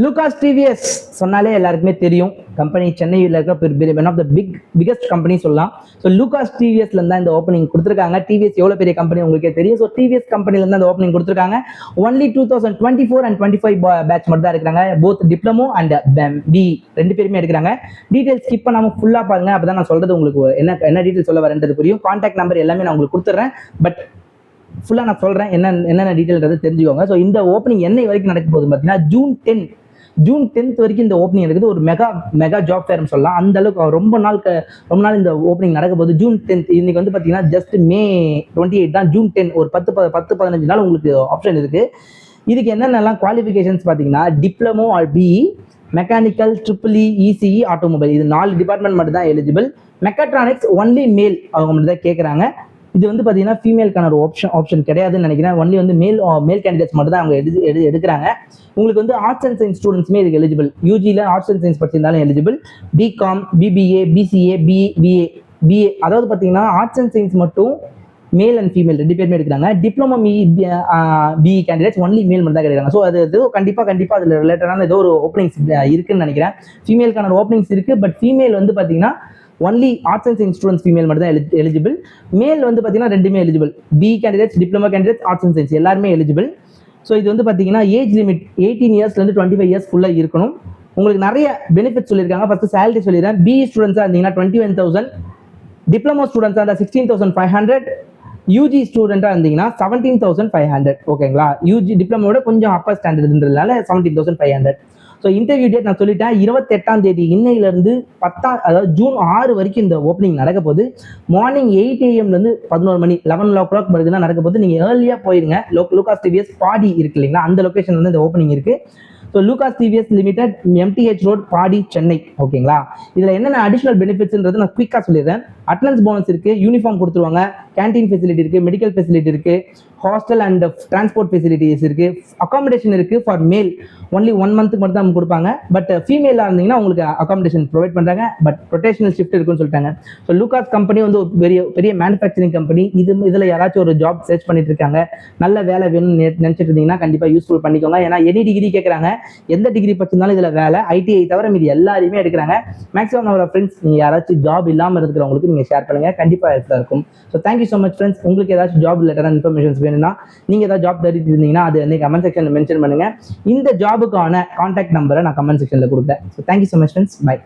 Lucas TVS சொன்னாலே எல்லாருக்குமே தெரியும். கம்பெனி சென்னையில் இருக்க one of the biggest company சொல்லலாம். ஸோ லூகாஸ் டிவிஎஸ்ல இருந்தா இந்த ஓப்பனிங் கொடுத்துருக்காங்க. டிவிஎஸ் எவ்வளோ பெரிய கம்பெனி உங்களுக்கே தெரியும். ஸோ டிவிஎஸ் கம்பெனில இருந்து அந்த ஓப்பனிங் கொடுத்துருக்காங்க. ஒன்லி 2024 and 25 பேட்ச் மட்டும் தான் இருக்கிறாங்க. போத் டிப்ளமோ அண்ட் பி ரெண்டு பேருமே எடுக்கிறாங்க. டீடைல்ஸ் ஸ்கிப் பண்ணாமல் ஃபுல்லாக பாருங்க. அப்பதான் நான் சொல்றது உங்களுக்கு என்ன டீடைல் சொல்ல வரேன்றது புரியும். கான்டாக்ட் நம்பர் எல்லாமே நான் உங்களுக்கு கொடுத்துட்றேன். பட் ஃபுல்லாக நான் சொல்கிறேன் என்னென்ன டீட்டெயில்ன்றது தெரிஞ்சுக்கோங்க. ஸோ இந்த ஓப்பனிங் என்ன வரைக்கும் நடக்க போகுது பார்த்தீங்கன்னா ஜூன் 10th வரைக்கும் இந்த ஓப்பனிங் இருக்குது. ஒரு மெகா ஜாப் ஃபேர்னு சொல்லலாம். அந்த அளவுக்கு ரொம்ப நாள் இந்த ஓப்பனிங் நடக்க போகுது. ஜூன் 10th இன்னைக்கு வந்து பார்த்தீங்கன்னா ஜஸ்ட் May 28 தான். ஜூன் 10 ஒரு 10-15 நாள் உங்களுக்கு ஆப்ஷன் இருக்கு. இதுக்கு என்னென்னலாம் குவாலிஃபிகேஷன்ஸ் பார்த்தீங்கன்னா diploma or BE, mechanical, EEE, ECE, automobile, இது 4 டிபார்ட்மெண்ட் மட்டும் தான் எலிஜிபிள். மெக்காட்ரானிக்ஸ் ஒன்லி மேல் அவங்க மட்டும் தான் கேட்குறாங்க. இது வந்து பார்த்தீங்கன்னா ஃபீமேலுக்கான ஒரு ஆப்ஷன் கிடையாதுன்னு நினைக்கிறேன். ஒன்லி வந்து மேல் கேண்டிடேட்ஸ் மட்டும் தான் அவங்க எடுக்கிறாங்க. உங்களுக்கு வந்து ஆர்ட்ஸ் அண்ட் சயின்ஸ் ஸ்டூடெண்ட்ஸுமே இதுக்கு எலிஜிபிள். யூஜியில் ஆர்ட்ஸ் அண்ட் சயின்ஸ் படிச்சிருந்தாலும் eligible. BCom, BBA, BCA, BA அதாவது பார்த்தீங்கன்னா ஆர்ட்ஸ் அண்ட் சயின்ஸ் மட்டும் மேல் அண்ட் ஃபீமேல் ரெண்டு பேருமே எடுக்கிறாங்க. டிப்ளமோ பிஇ கேண்டிடேட்ஸ் ஒன்லி மேல் மட்டும் தான் கிடைக்கிறாங்க. ஸோ அது ஏதோ கண்டிப்பாக அதில் ரிலேட்டடான ஏதோ ஒரு ஓப்பனிங்ஸ் இருக்குன்னு நினைக்கிறேன். ஃபீமேலுக்கான ஒரு ஓப்பனிங்ஸ் இருக்குது. பட் ஃபீமேல் வந்து பார்த்தீங்கன்னா only arts and science students female மட்டும் தான் எலிஜிபிள். மேல் வந்து பார்த்தீங்கன்னா ரெண்டுமே eligible. BE candidates, diploma candidates, arts and science எல்லாருமே எலிஜிபிள். ஸோ இது வந்து பார்த்தீங்கன்னா ஏஜ் லிமிட் 18 இயர்ஸ்லேருந்து 25 இயர்ஸ் ஃபுல்லாக இருக்கணும். உங்களுக்கு நிறைய பெனிஃபிட் சொல்லியிருக்காங்க. ஃபர்ஸ்ட் சேலரி சொல்லிடுறேன். பிஇ ஸ்டூடெண்ட்ஸாக இருந்தீங்கன்னா 21,000, டிப்ளமோ ஸ்டூடெண்ட்ஸாக இருந்தால் 16,500, யூஜி ஸ்டூடெண்ட்டாக இருந்தீங்கன்னா 17,500. ஓகேங்களா? யூஜி டிப்ளமோட கொஞ்சம் அப்பர் ஸ்டாண்டர்ட்ன்றதுனால 17,500. ஸோ இன்டர்வியூ டேட் நான் சொல்லிட்டேன். 28ஆம் தேதி இன்னையிலேருந்து அதாவது ஜூன் 6 வரைக்கும் இந்த ஓப்பனிங் நடக்க போகுது. மார்னிங் 8 AM 11 மணி 11 o'clock வரைக்கும் தான் நடக்க போகுது. நீங்கள் ஏர்லியாக போயிருங்க. லூகாஸ் டிவிஎஸ் பாடி இருக்கு இல்லைங்களா, அந்த லொக்கேஷன் வந்து இந்த ஓப்பனிங் இருக்கு. So Lucas TVS limited, MTH road, Padi, Chennai. ஓகேங்களா? இதில் என்னென்ன அடிஷனல் பெனிஃபிட்ஸ்ன்றது நான் குயிக்காக சொல்லிடுறேன். அட்டனன்ஸ் போனஸ் இருக்கு, யூனிஃபார்ம் கொடுத்துருவாங்க, கேன்டீன் ஃபெசிலிட்டி இருக்கு, மெடிக்கல் ஃபெசிலிட்டி இருக்கு, ஹாஸ்டல் அண்ட் டிரான்ஸ்போர்ட் ஃபெசிலிட்டிஸ் இருக்கு, அகாமடேஷன் இருக்கு. ஃபார் மேல் ஒன்லி 1 month மட்டும் தான் கொடுப்பாங்க. பட் ஃபீமேலாக இருந்தீங்கன்னா உங்களுக்கு அகாமடேஷன் ப்ரொவைட் பண்ணுறாங்க. பட் ரொட்டேஷனல் ஷிஃப்ட் இருக்குன்னு சொல்லிட்டாங்க. ஸோ லூகாஸ் கம்பெனி வந்து ஒரு பெரிய மேனுஃபேக்சரிங் கம்பெனி. இதில் யாராச்சும் ஒரு ஜாப் சர்ச் பண்ணிட்டு இருக்காங்க, நல்ல வேலை வேணும்னு நினைச்சிட்டு இருந்தீங்கன்னா கண்டிப்பாக யூஸ்ஃபுல் பண்ணிக்கோங்க. ஏன்னா எனி டிகிரி கேட்குறாங்க, எந்த டிகிரி படிச்சிருந்தாலும் இதில் வேலை. ITI தவிர மீது எல்லாருமே எடுக்கிறாங்க. மேக்ஸிமம் நம்ம ஃப்ரெண்ட்ஸ் நீங்கள் யாராச்சும் ஜாப் இல்லாமல் இருக்கிறவங்களுக்கு நீங்கள் ஷேர் பண்ணுங்க, கண்டிப்பாக ஹெல்ப்ஃபுல்லாக இருக்கும். So thank you so much friends. உங்களுக்கு ஏதாச்சும் ஜாப் ரிலேட்டடான இன்ஃபர்மேஷன்ஸ் வேணும்னா, நீங்கள் ஏதாவது ஜாப் தேடிட்டு இருந்தீங்கன்னா அது வந்து கமெண்ட் செக்ஷனில் மென்ஷன் பண்ணுங்க. இந்த ஜாபுக்கான கான்டாக்ட் நம்பரை நான் கமெண்ட் செக்ஷனில் கொடுத்தேன். So thank you so much friends. By.